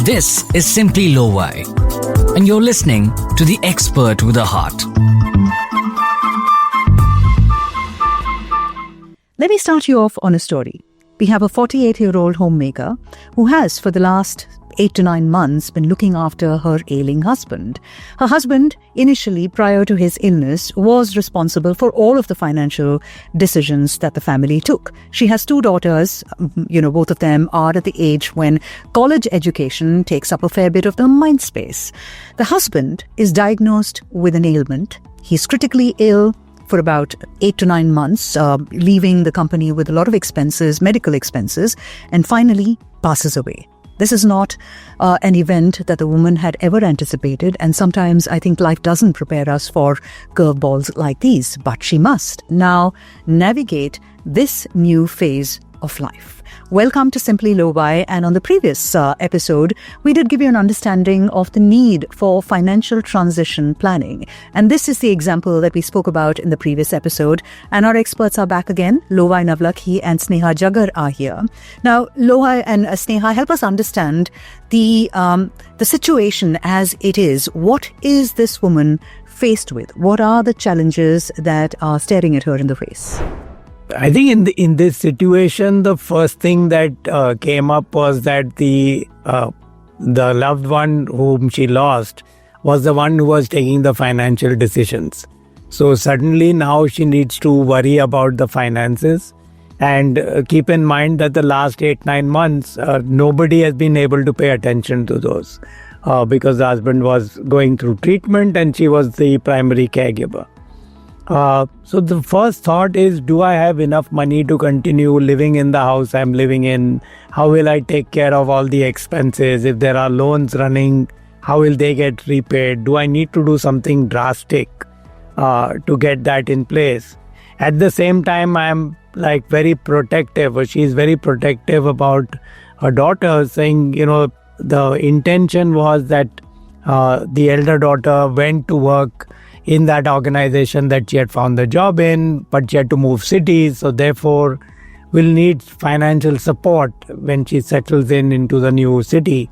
This is Simply Lo-Fi, and you're listening to the expert with a heart. Let me start you off on a story. We have a 48-year-old homemaker who has, for the last 8 to 9 months, been looking after her ailing husband. Her husband, initially, prior to his illness, was responsible for all of the financial decisions that the family took. She has 2 daughters. Both of them are at the age when college education takes up a fair bit of the mind space. The husband is diagnosed with an ailment. He's critically ill for about 8 to 9 months, leaving the company with a lot of expenses, medical expenses, and finally passes away. This is not an event that the woman had ever anticipated, and sometimes I think life doesn't prepare us for curveballs like these, but she must now navigate this new phase of life. Welcome to Simply Lo-Fi, and on the previous episode, we did give you an understanding of the need for financial transition planning. And this is the example that we spoke about in the previous episode. And our experts are back again. Lo-Fi Navlakhi and Sneha Jagar are here. Now, Lo-Fi and Sneha, help us understand the situation as it is. What is this woman faced with? What are the challenges that are staring at her in the face? I think in this situation, the first thing that came up was that the loved one whom she lost was the one who was taking the financial decisions. So suddenly now she needs to worry about the finances, and keep in mind that the last 8-9 months, nobody has been able to pay attention to those because the husband was going through treatment and she was the primary caregiver. So the first thought is, do I have enough money to continue living in the house I'm living in? How will I take care of all the expenses? If there are loans running, how will they get repaid? Do I need to do something drastic to get that in place? At the same time, I'm very protective, or she's very protective about her daughter, saying, the intention was that the elder daughter went to work in that organization that she had found the job in, but she had to move cities, so therefore will need financial support when she settles into the new city.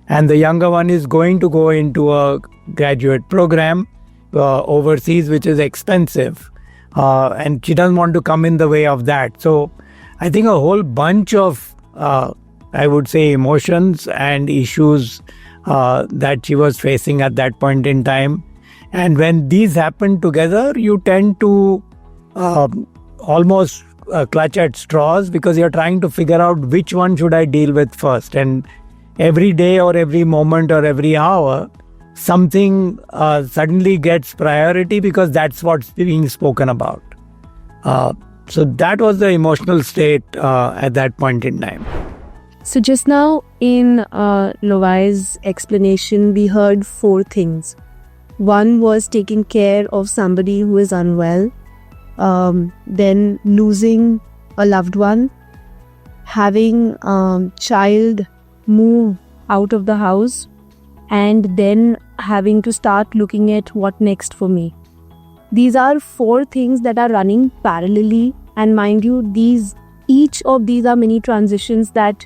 And the younger one is going to go into a graduate program overseas, which is expensive, and she doesn't want to come in the way of that. So I think a whole bunch of, I would say, emotions and issues that she was facing at that point in time. And when these happen together, you tend to almost clutch at straws, because you're trying to figure out which one should I deal with first. And every day or every moment or every hour, something suddenly gets priority because that's what's being spoken about. So that was the emotional state at that point in time. So just now in Lo-Fi's explanation, we heard 4 things. One was taking care of somebody who is unwell, then losing a loved one, having child move out of the house, and then having to start looking at what next for me. These are 4 things that are running parallelly, and mind you, each of these are many transitions that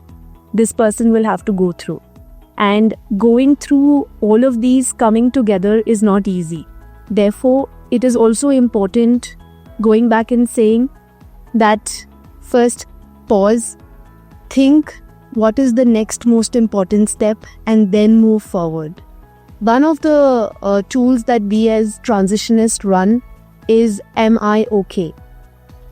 this person will have to go through. And going through all of these coming together is not easy. Therefore, it is also important going back and saying that first pause, think what is the next most important step, and then move forward. One of the tools that we as transitionists run is Am I Okay?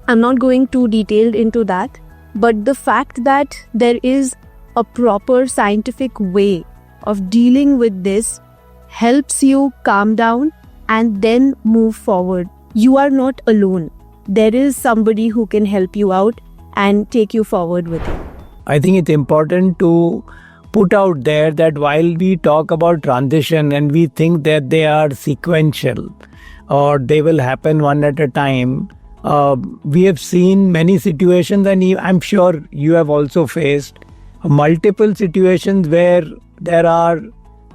I'm not going too detailed into that, but the fact that there is a proper scientific way of dealing with this helps you calm down and then move forward. You are not alone. There is somebody who can help you out and take you forward with it. I think it's important to put out there that while we talk about transition and we think that they are sequential or they will happen one at a time, we have seen many situations, and I'm sure you have also faced multiple situations where there are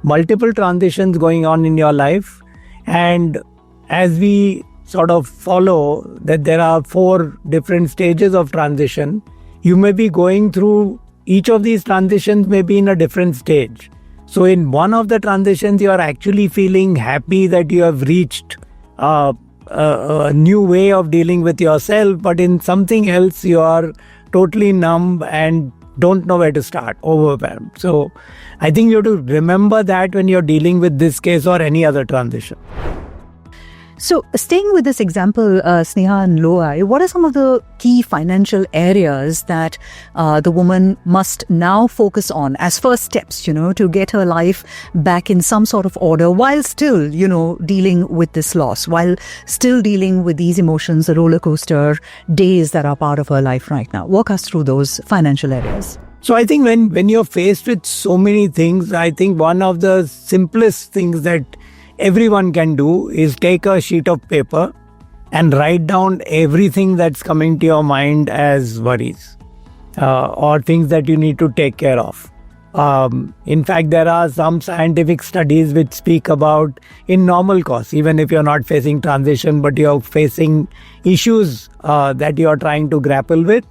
multiple transitions going on in your life. And as we sort of follow that there are 4 different stages of transition, you may be going through each of these transitions may be in a different stage. So in one of the transitions, you are actually feeling happy that you have reached a new way of dealing with yourself, but in something else, you are totally numb and don't know where to start, overwhelmed. So I think you have to remember that when you're dealing with this case or any other transition. So, staying with this example, Sneha and Loai, what are some of the key financial areas that the woman must now focus on as first steps, to get her life back in some sort of order while still, dealing with this loss, while still dealing with these emotions, the roller coaster days that are part of her life right now? Walk us through those financial areas. So I think when you're faced with so many things, I think one of the simplest things that everyone can do is take a sheet of paper and write down everything that's coming to your mind as worries or things that you need to take care of. In fact, there are some scientific studies which speak about in normal course, even if you're not facing transition, but you're facing issues that you're trying to grapple with.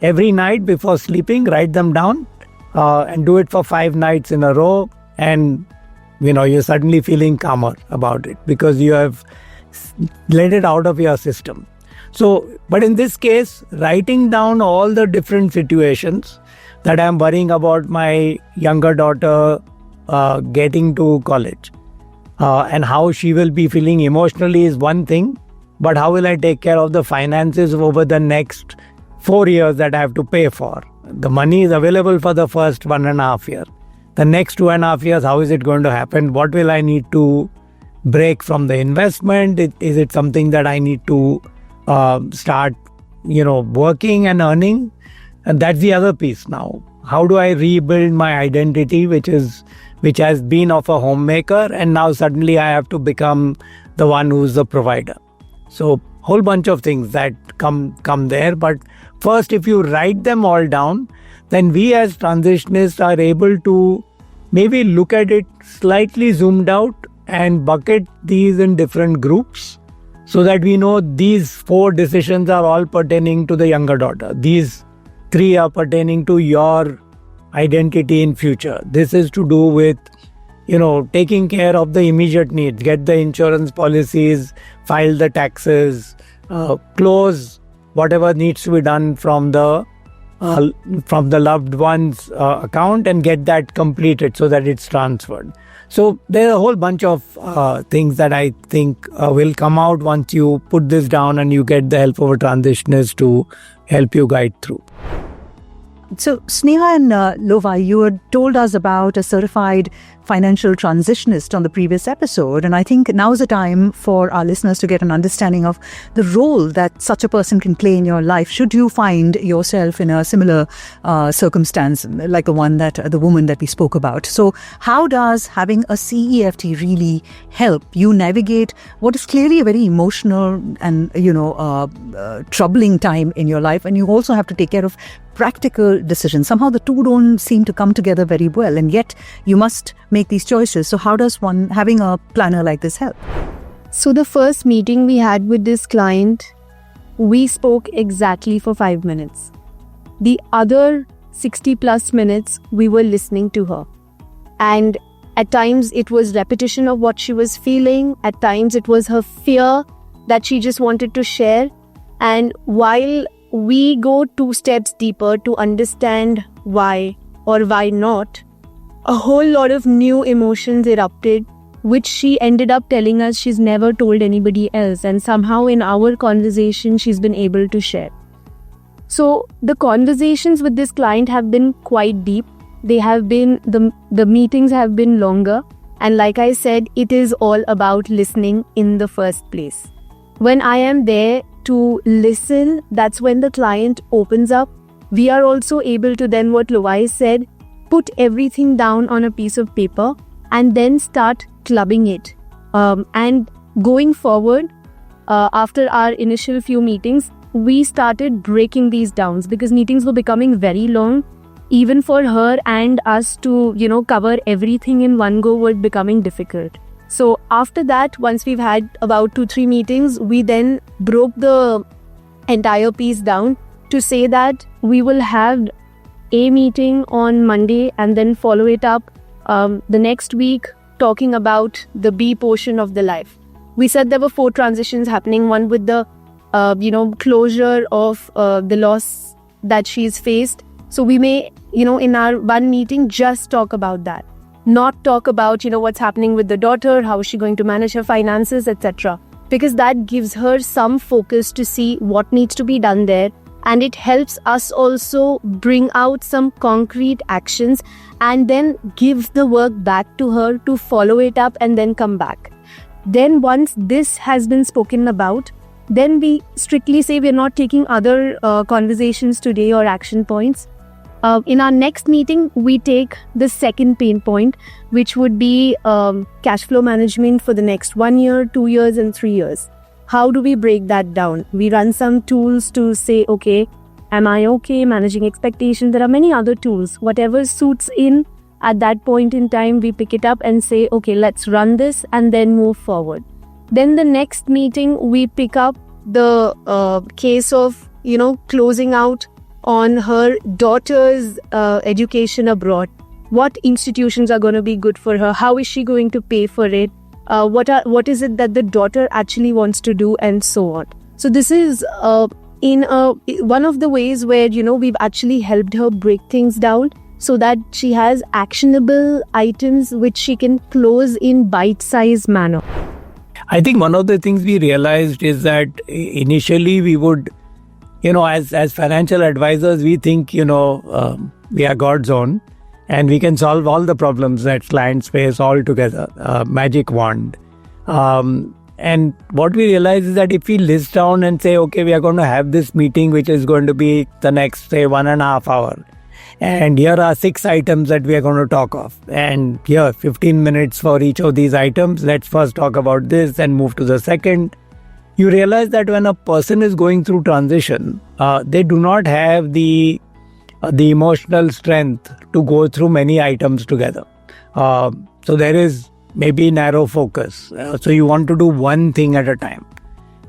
Every night before sleeping, write them down and do it for 5 nights in a row, and you're suddenly feeling calmer about it because you have let it out of your system. So, but in this case, writing down all the different situations that I'm worrying about my younger daughter getting to college and how she will be feeling emotionally is one thing, but how will I take care of the finances over the next 4 years that I have to pay for? The money is available for the first 1.5 years. The next 2.5 years, how is it going to happen? What will I need to break from the investment? Is it something that I need to start, working and earning? And that's the other piece now. How do I rebuild my identity, which has been of a homemaker, and now suddenly I have to become the one who's the provider? So whole bunch of things that come there. But first, if you write them all down, then we as transitionists are able to maybe look at it slightly zoomed out and bucket these in different groups so that we know these 4 decisions are all pertaining to the younger daughter. These 3 are pertaining to your identity in future. This is to do with, taking care of the immediate needs, get the insurance policies, file the taxes, close whatever needs to be done from the loved one's account and get that completed so that it's transferred. So there are a whole bunch of things that I think will come out once you put this down and you get the help of a transitionist to help you guide through. So, Sneha and Loai, you had told us about a certified financial transitionist on the previous episode, and I think now's the time for our listeners to get an understanding of the role that such a person can play in your life should you find yourself in a similar circumstance like the woman that we spoke about. So, how does having a CEFT really help you navigate what is clearly a very emotional and troubling time in your life, and you also have to take care of practical decisions? Somehow the two don't seem to come together very well, and yet you must make these choices. So how does one having a planner like this help? So the first meeting we had with this client, we spoke exactly for 5 minutes. The other 60 plus minutes, we were listening to her. And at times it was repetition of what she was feeling. At times it was her fear that she just wanted to share. And while we go 2 steps deeper to understand why or why not, a whole lot of new emotions erupted, which she ended up telling us she's never told anybody else. And somehow in our conversation, she's been able to share. So the conversations with this client have been quite deep. They have been, the meetings have been longer. And like I said, it is all about listening in the first place. When I am there to listen, that's when the client opens up. We are also able to then, what Loai said, put everything down on a piece of paper and then start clubbing it. And going forward, after our initial few meetings, we started breaking these down because meetings were becoming very long. Even for her and us to, cover everything in one go was becoming difficult. So after that, once we've had about 2-3 meetings, we then broke the entire piece down to say that we will have A meeting on Monday and then follow it up the next week talking about the B portion of the life. We said there were 4 transitions happening, one with the closure of the loss that she's faced. So we may, in our one meeting, just talk about that. Not talk about, what's happening with the daughter, how is she going to manage her finances, etc. Because that gives her some focus to see what needs to be done there. And it helps us also bring out some concrete actions and then give the work back to her to follow it up and then come back. Then once this has been spoken about, then we strictly say we're not taking other conversations today or action points. In our next meeting, we take the second pain point, which would be cash flow management for the next 1 year, 2 years, and 3 years. How do we break that down? We run some tools to say, okay, am I okay managing expectations? There are many other tools. Whatever suits in at that point in time, we pick it up and say, okay, let's run this and then move forward. Then the next meeting, we pick up the case of, closing out on her daughter's education abroad. What institutions are going to be good for her? How is she going to pay for it? What is it that the daughter actually wants to do, and so on. So this is one of the ways where, we've actually helped her break things down so that she has actionable items which she can close in bite-sized manner. I think one of the things we realized is that initially we would, as financial advisors, we think, we are God's own and we can solve all the problems that clients face all together, magic wand. And what we realize is that if we list down and say, okay, we are going to have this meeting, which is going to be the next, say, 1.5 hours. And here are 6 items that we are going to talk of. And here, 15 minutes for each of these items. Let's first talk about this and move to the second. You realize that when a person is going through transition, they do not have the emotional strength to go through many items together. So there is maybe narrow focus. So you want to do one thing at a time.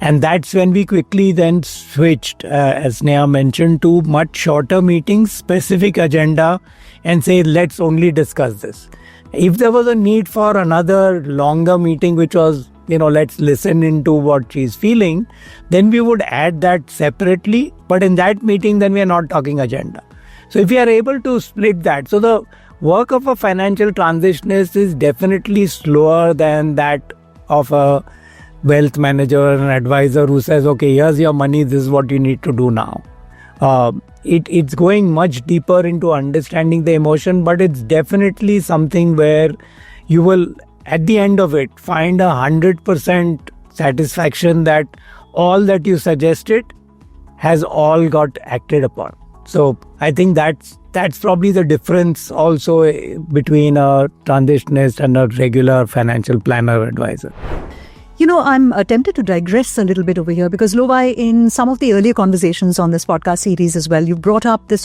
And that's when we quickly then switched, as Neha mentioned, to much shorter meetings, specific agenda, and say, let's only discuss this. If there was a need for another longer meeting, which was, let's listen into what she's feeling, then we would add that separately. But in that meeting, then we are not talking agenda. So if we are able to split that, so the work of a financial transitionist is definitely slower than that of a wealth manager and advisor who says, okay, here's your money, this is what you need to do now. It's going much deeper into understanding the emotion, but it's definitely something where you will, at the end of it, find 100% satisfaction that all that you suggested has all got acted upon. So I think that's probably the difference also between a transitionist and a regular financial planner advisor. I'm tempted to digress a little bit over here because, Lovai, in some of the earlier conversations on this podcast series as well, you brought up the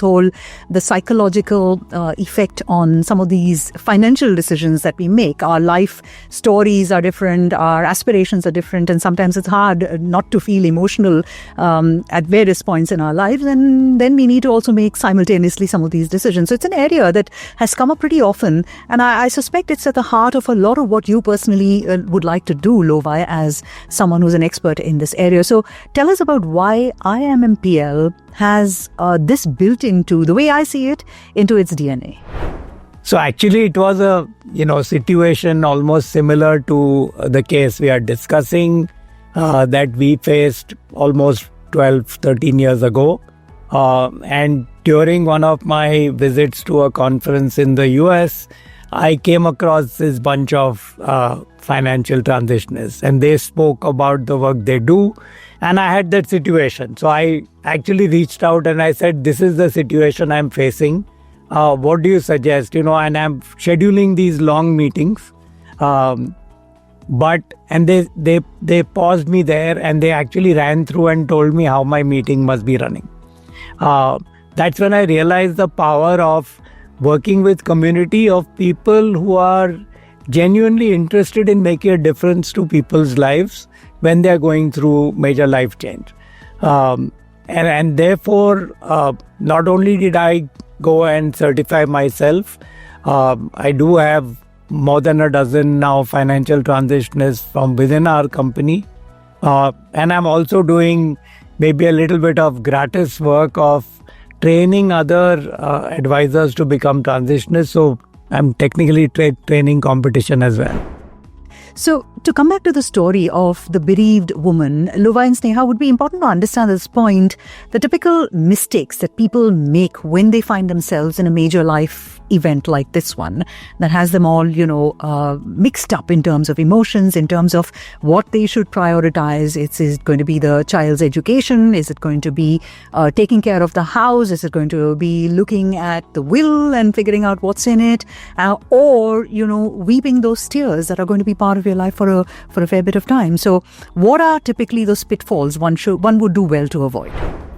psychological effect on some of these financial decisions that we make. Our life stories are different, our aspirations are different, and sometimes it's hard not to feel emotional at various points in our lives. And then we need to also make simultaneously some of these decisions. So it's an area that has come up pretty often. And I suspect it's at the heart of a lot of what you personally would like to do, Lovai, as someone who's an expert in this area. So tell us about why IMMPL has this built into, the way I see it, into its DNA. So actually it was a situation almost similar to the case we are discussing that we faced almost 12-13 years ago. And during one of my visits to a conference in the US, I came across this bunch of financial transitioners, and they spoke about the work they do, and I had that situation. So I actually reached out and I said, this is the situation I'm facing. What do you suggest? And I'm scheduling these long meetings. And they paused me there, and they actually ran through and told me how my meeting must be running. That's when I realized the power of working with community of people who are genuinely interested in making a difference to people's lives when they are going through major life change. And therefore, not only did I go and certify myself. I do have more than a dozen now financial transitioners from within our company. And I'm also doing maybe a little bit of gratis work of training other advisors to become transitioners. So I'm technically training competition as well. So, to come back to the story of the bereaved woman, Luva and Sneha, would be important to understand at this point the typical mistakes that people make when they find themselves in a major life event like this one that has them all, mixed up in terms of emotions, in terms of what they should prioritize. Is it going to be the child's education? Is it going to be taking care of the house? Is it going to be looking at the will and figuring out what's in it? Or, weeping those tears that are going to be part of your life for a fair bit of time. So what are typically those pitfalls one would do well to avoid?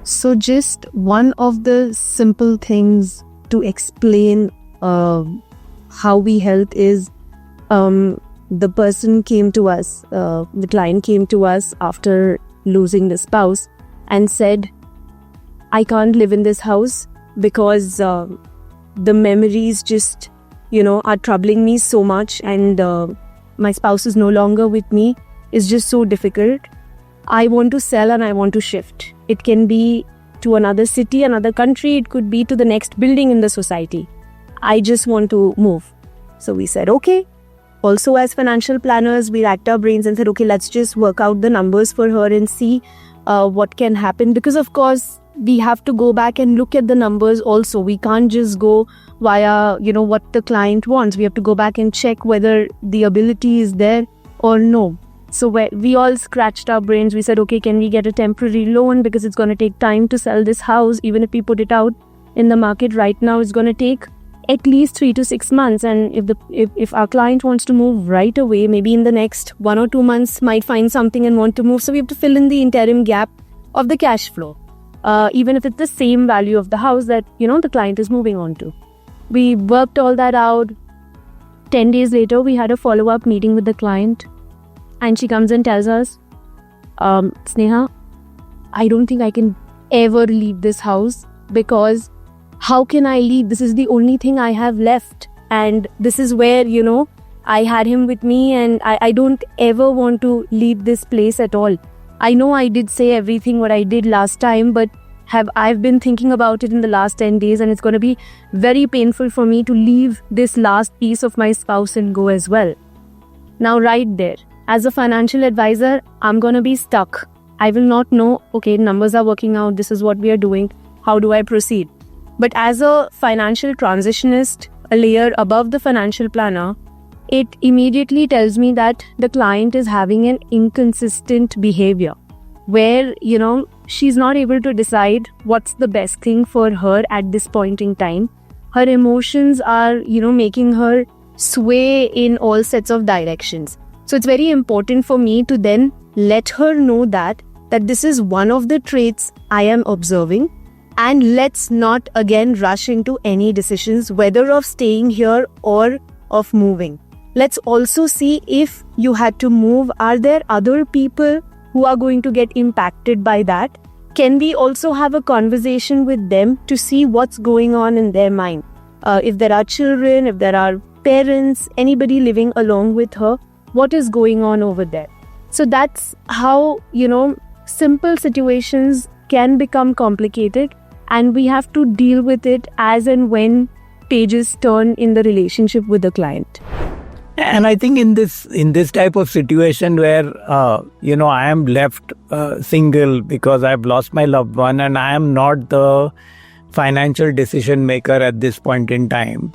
So just one of the simple things to explain how we help is the person came to us, the client came to us after losing the spouse and said, I can't live in this house because the memories just, are troubling me so much, and my spouse is no longer with me. It's just so difficult. I want to sell and I want to shift. It can be to another city, another country. It could be to the next building in the society. I just want to move. So we said, okay. Also, as financial planners, we racked our brains and said, okay, let's just work out the numbers for her and see what can happen. Because of course, we have to go back and look at the numbers also. We can't just go via, what the client wants. We have to go back and check whether the ability is there or no. So we all scratched our brains. We said, okay, can we get a temporary loan? Because it's going to take time to sell this house. Even if we put it out in the market right now, it's going to take at least 3 to 6 months. And if our client wants to move right away, maybe in the next 1 or 2 months might find something and want to move. So we have to fill in the interim gap of the cash flow. Even if it's the same value of the house that, the client is moving on to. We worked all that out. 10 days later, we had a follow-up meeting with the client. And she comes and tells us, Sneha, I don't think I can ever leave this house, because how can I leave? This is the only thing I have left. And this is where, I had him with me, and I don't ever want to leave this place at all. I know I did say everything what I did last time, but I've been thinking about it in the last 10 days, and it's going to be very painful for me to leave this last piece of my spouse and go as well. Now, right there, as a financial advisor, I'm going to be stuck. I will not know, okay, numbers are working out, this is what we are doing, how do I proceed? But as a financial transitionist, a layer above the financial planner, it immediately tells me that the client is having an inconsistent behavior where, she's not able to decide what's the best thing for her at this point in time. Her emotions are, making her sway in all sets of directions. So it's very important for me to then let her know that this is one of the traits I am observing, and let's not again rush into any decisions, whether of staying here or of moving. Let's also see, if you had to move, are there other people who are going to get impacted by that? Can we also have a conversation with them to see what's going on in their mind? If there are children, if there are parents, anybody living along with her, what is going on over there? So that's how, simple situations can become complicated, and we have to deal with it as and when pages turn in the relationship with the client. And I think in this type of situation where, I am left single because I've lost my loved one and I am not the financial decision maker at this point in time,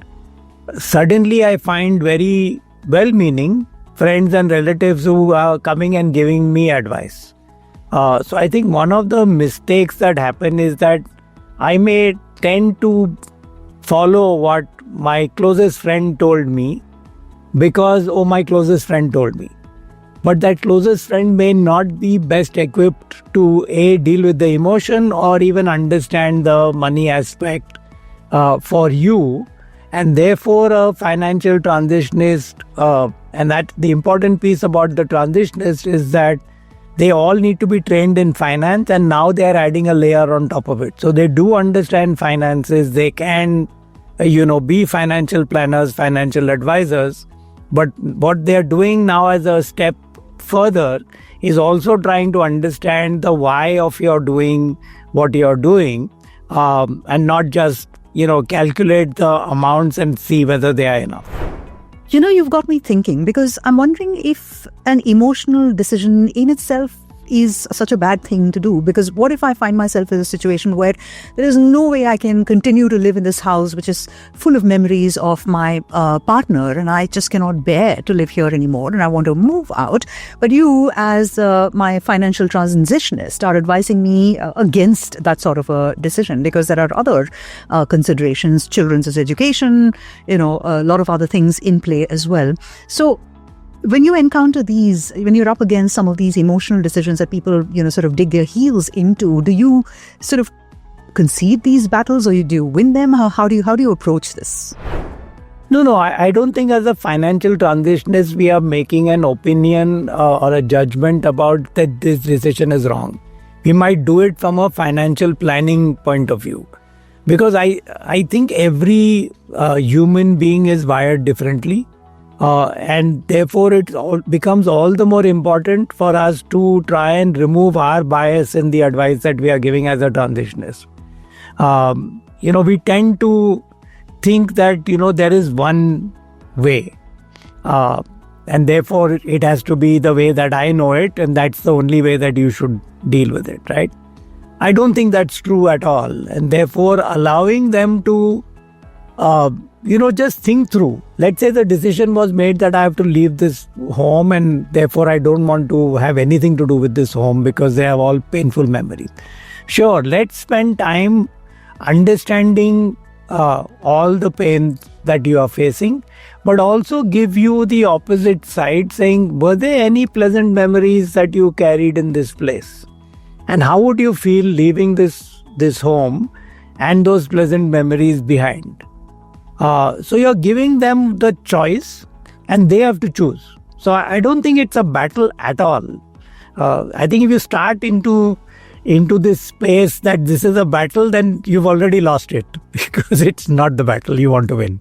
suddenly I find very well-meaning friends and relatives who are coming and giving me advice. So I think one of the mistakes that happen is that I may tend to follow what my closest friend told me because, my closest friend told me. But that closest friend may not be best equipped to deal with the emotion or even understand the money aspect for you. And therefore, a financial transitionist, and that the important piece about the transitionist is that they all need to be trained in finance, and now they are adding a layer on top of it. So they do understand finances. They can, be financial planners, financial advisors. But what they are doing now as a step further is also trying to understand the why of your doing what you're doing, and not just, calculate the amounts and see whether they are enough. You've got me thinking, because I'm wondering if an emotional decision in itself is such a bad thing to do. Because what if I find myself in a situation where there is no way I can continue to live in this house, which is full of memories of my partner, and I just cannot bear to live here anymore and I want to move out. But you, as my financial transitionist, are advising me against that sort of a decision, because there are other considerations, children's education, a lot of other things in play as well. So when you encounter these, when you're up against some of these emotional decisions that people, sort of dig their heels into, do you sort of concede these battles, or do you win them? How do you approach this? No, I don't think as a financial transitionist we are making an opinion or a judgment about that this decision is wrong. We might do it from a financial planning point of view, because I think every human being is wired differently. And therefore it becomes all the more important for us to try and remove our bias in the advice that we are giving as a transitionist. We tend to think that, there is one way, and therefore it has to be the way that I know it, and that's the only way that you should deal with it, right? I don't think that's true at all. And therefore allowing them to just think through. Let's say the decision was made that I have to leave this home, and therefore I don't want to have anything to do with this home because they have all painful memories. Sure, let's spend time understanding all the pains that you are facing, but also give you the opposite side, saying, were there any pleasant memories that you carried in this place? And how would you feel leaving this home and those pleasant memories behind? So you're giving them the choice, and they have to choose. So I don't think it's a battle at all. I think if you start into this space that this is a battle, then you've already lost it, because it's not the battle you want to win.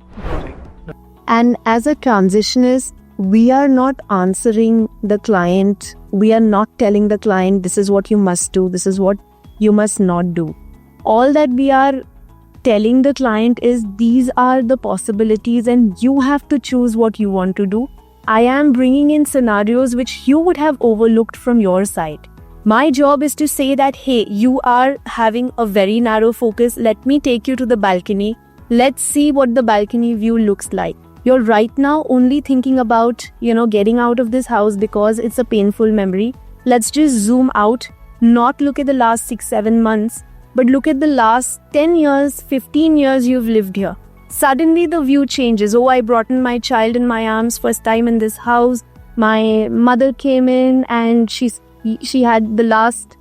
And as a transitionist, we are not answering the client. We are not telling the client, this is what you must do, this is what you must not do. All that we are telling the client is, these are the possibilities and you have to choose what you want to do. I am bringing in scenarios which you would have overlooked from your side. My job is to say that, hey, you are having a very narrow focus. Let me take you to the balcony. Let's see what the balcony view looks like. You're right now only thinking about, getting out of this house because it's a painful memory. Let's just zoom out, not look at the last 6-7 months, but look at the last 10 years, 15 years you've lived here. Suddenly the view changes. Oh, I brought in my child in my arms first time in this house. My mother came in and she had the last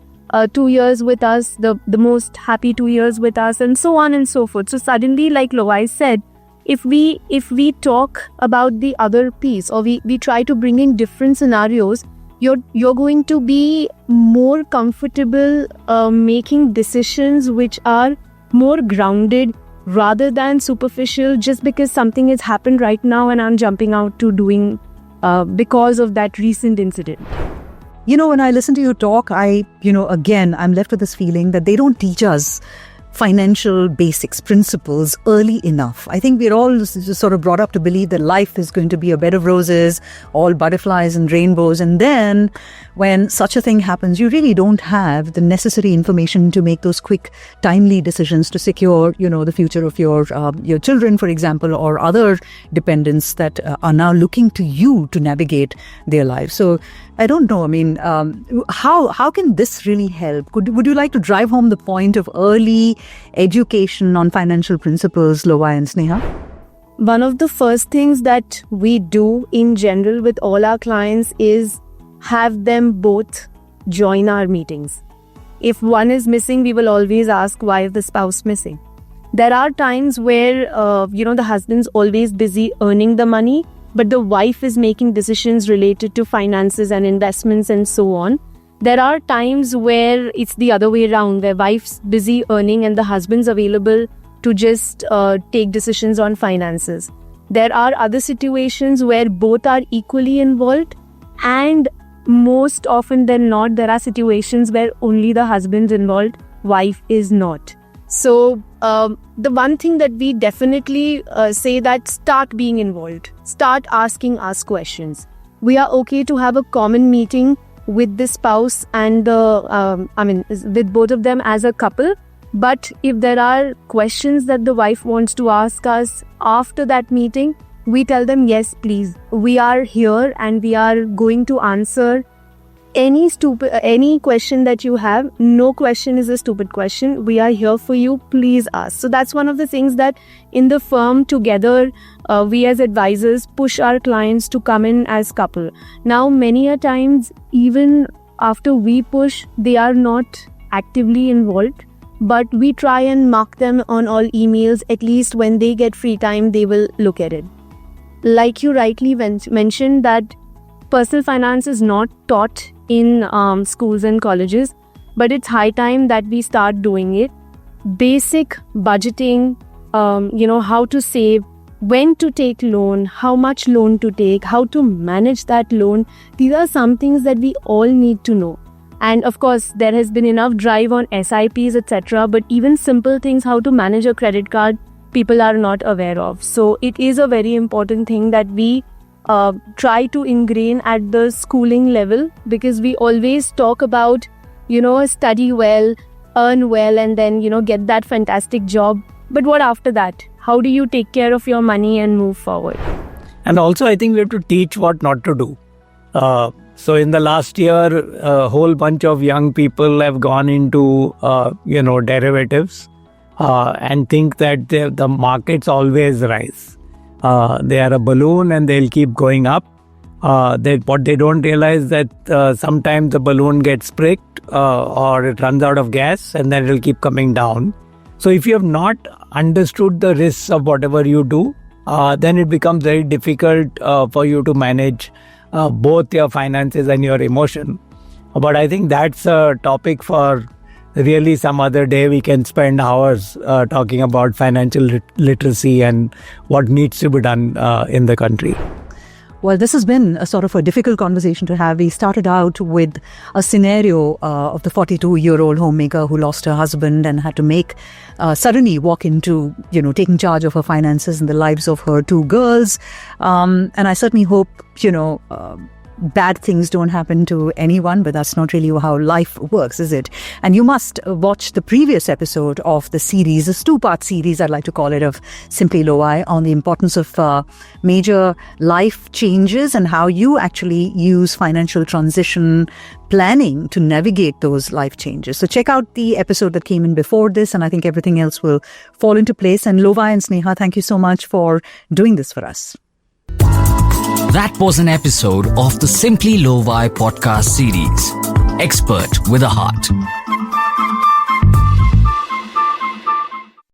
2 years with us, the most happy 2 years with us, and so on and so forth. So suddenly, like Lois said, if we talk about the other piece, or we try to bring in different scenarios, you're going to be more comfortable making decisions which are more grounded rather than superficial, just because something has happened right now and I'm jumping out to doing because of that recent incident. When I listen to you talk, again, I'm left with this feeling that they don't teach us financial basics, principles early enough. I think we're all sort of brought up to believe that life is going to be a bed of roses, all butterflies and rainbows. And then when such a thing happens, you really don't have the necessary information to make those quick, timely decisions to secure, the future of your children, for example, or other dependents that are now looking to you to navigate their lives. So I don't know. I mean, how can this really help? Would you like to drive home the point of early education on financial principles, Lois and Sneha? One of the first things that we do in general with all our clients is have them both join our meetings. If one is missing, we will always ask, why is the spouse missing? There are times where, the husband's always busy earning the money, but the wife is making decisions related to finances and investments and so on. There are times where it's the other way around, where wife's busy earning and the husband's available to just take decisions on finances. There are other situations where both are equally involved, and most often than not, there are situations where only the husband's involved, wife is not. So the one thing that we definitely say that start being involved, start asking us questions. We are okay to have a common meeting with the spouse and with both of them as a couple. But if there are questions that the wife wants to ask us after that meeting, we tell them, yes, please, we are here and we are going to answer any question that you have. No question is a stupid question. We are here for you. Please ask. So that's one of the things that in the firm together, we as advisors push our clients to come in as couple. Now, many a times, even after we push, they are not actively involved, but we try and mark them on all emails. At least when they get free time, they will look at it. Like you rightly mentioned, that personal finance is not taught in schools and colleges, but it's high time that we start doing it. Basic budgeting, how to save, when to take loan, how much loan to take, how to manage that loan. These are some things that we all need to know. And of course, there has been enough drive on SIPs, etc. But even simple things, how to manage a credit card, people are not aware of. So it is a very important thing that we try to ingrain at the schooling level, because we always talk about, study well, earn well, and then, get that fantastic job. But what after that? How do you take care of your money and move forward? And also, I think we have to teach what not to do. So in the last year, a whole bunch of young people have gone into, derivatives and think that the markets always rise. They are a balloon and they'll keep going up. What they don't realize that sometimes the balloon gets pricked or it runs out of gas and then it'll keep coming down. So if you have not understood the risks of whatever you do, then it becomes very difficult for you to manage both your finances and your emotion. But I think that's a topic for really some other day. We can spend hours talking about financial literacy and what needs to be done in the country. Well, this has been a sort of a difficult conversation to have. We started out with a scenario of the 42-year-old homemaker who lost her husband and had to suddenly walk into, taking charge of her finances and the lives of her two girls. And I certainly hope, bad things don't happen to anyone, but that's not really how life works, is it? And you must watch the previous episode of the series, this 2-part series, I'd like to call it, of Simply Lowai, on the importance of major life changes and how you actually use financial transition planning to navigate those life changes. So check out the episode that came in before this, and I think everything else will fall into place. And Lowai and Sneha, thank you so much for doing this for us. That was an episode of the Simply Lowai podcast series, Expert with a Heart.